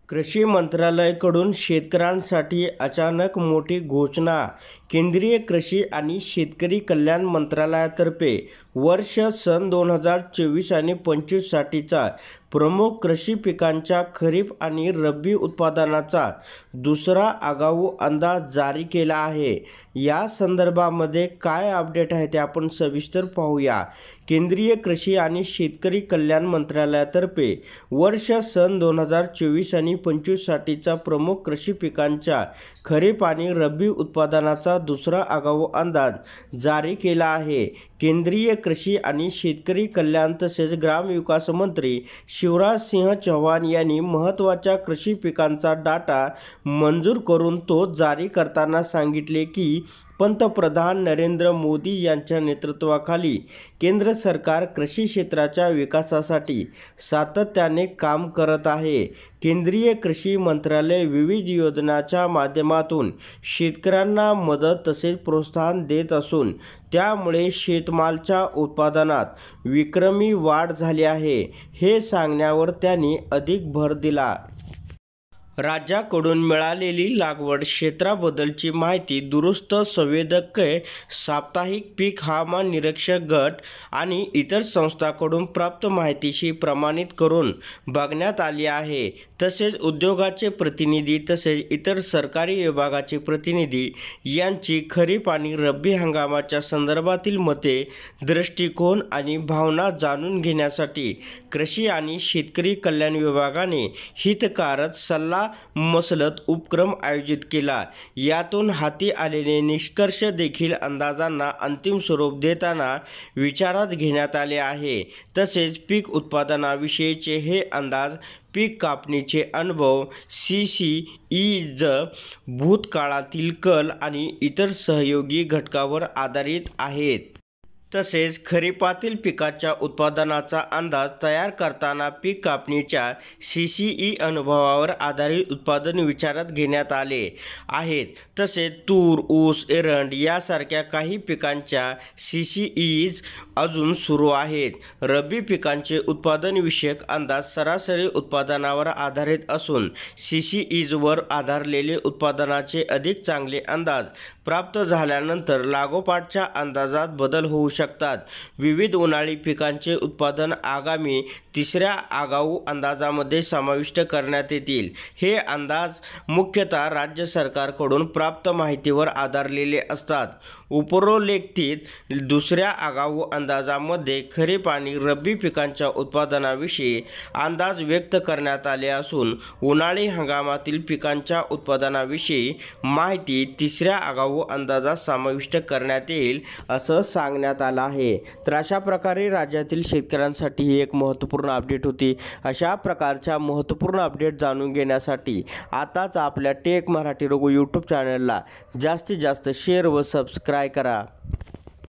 कृषी मंत्रालयाकडून शेतकऱ्यांसाठी अचानक मोठी घोषणा। केंद्रीय कृषी आणि शेतकरी कल्याण मंत्रालयातर्फे वर्ष सन 2024 आणि 25 साठीचा प्रमुख कृषी पिकांच्या खरीप आणि रब्बी उत्पादनाचा दुसरा आगाऊ अंदाज जारी केला आहे। या संदर्भामध्ये काय अपडेट आहे ते आपण सविस्तर पाहूया। केंद्रीय कृषी आणि शेतकरी कल्याण मंत्रालयातर्फे वर्ष सन 2024 आणि 25 साठीचा प्रमुख कृषी पिकांच्या खरीप आणि रब्बी उत्पादनाचा दुसरा आगाऊ अंदाज जारी केला आहे। केंद्रीय कृषी आणि शेतकरी कल्याण तसेच ग्रामविकास मंत्री शिवराज सिंह चौहान यांनी महत्त्वाच्या कृषी पिकांचा डाटा मंजूर करून तो जारी करताना सांगितले की पंतप्रधान नरेंद्र मोदी यांच्या नेतृत्वाखाली केंद्र सरकार कृषी क्षेत्राच्या विकासासाठी सातत्याने काम करत आहे। केंद्रीय कृषी मंत्रालय विविध योजनांच्या माध्यमातून शेतकऱ्यांना मदत तसेच प्रोत्साहन देत असून त्यामुळे शेतमालाच्या उत्पादनात विक्रमी वाढ झाली आहे, हे सांगण्यावर त्यांनी अधिक भर दिला। राज्याकडून मिळालेली लागवड क्षेत्राबद्दलची माहिती दुरुस्त संवेदकीय साप्ताहिक पीक हवामान निरीक्षक गट आणि इतर संस्थांकडून प्राप्त माहितीशी प्रमाणित करून बघण्यात आली आहे। तसेच उद्योगाचे प्रतिनिधी तसेच इतर सरकारी विभागाचे प्रतिनिधी यांची खरीप आणि रब्बी हंगामाच्या संदर्भातील मते, दृष्टिकोन आणि भावना जाणून घेण्यासाठी कृषी आणि शेतकरी कल्याण विभागाने हितकारक सल्ला मसलत उपक्रम आयोजित केला। यातून हाती आलेले निष्कर्ष देखील अंदाजांना अंतिम स्वरूप देताना विचारात घेण्यात आले आहे। तसेच पीक उत्पादनाविषयीचे हे अंदाज पीक कापणीचे अनुभव, CCEज भूतकाळातील कल आणि इतर सहयोगी घटकांवर आधारित आहेत। तसेच खरीपातील पिकाच्या उत्पादनाचा अंदाज तयार करताना पीक कापणीच्या CCE अनुभवावर आधारित उत्पादन विचारात घेण्यात आले आहेत। तसेच तूर, ऊस, एरंड यासारख्या काही पिकांच्या CCEज अजून सुरू आहेत। रब्बी पिकांचे उत्पादनविषयक अंदाज सरासरी उत्पादनावर आधारित असून CCEजवर आधारलेले उत्पादनाचे अधिक चांगले अंदाज प्राप्त झाल्यानंतर लागोपाठच्या अंदाजात बदल होऊ शकतात। विविध उन्हाळी पिकांचे उत्पादन आगामी तिसऱ्या आगाऊ अंदाजामध्ये समाविष्ट करण्यात येतील। हे अंदाज मुख्यतः राज्य सरकारकडून प्राप्त माहितीवर आधारलेले असतात। उपरोल्लेखित दुसऱ्या आगाऊ अंदाजामध्ये खरीप आणि रब्बी पिकांच्या उत्पादनाविषयी अंदाज व्यक्त करण्यात आले असून उन्हाळी हंगामातील पिकांच्या उत्पादनाविषयी माहिती तिसऱ्या आगाऊ अंदाजात समाविष्ट करण्यात येईल असं सांगण्यात आलं आहे। तर अशा प्रकारे राज्यातील शेतकऱ्यांसाठी ही एक महत्त्वपूर्ण अपडेट होती। अशा प्रकारच्या महत्त्वपूर्ण अपडेट जाणून घेण्यासाठी आताच आपल्या टेक मराठी रघु यूट्यूब चॅनलला जास्तीत जास्त शेअर व सबस्क्राईब करा।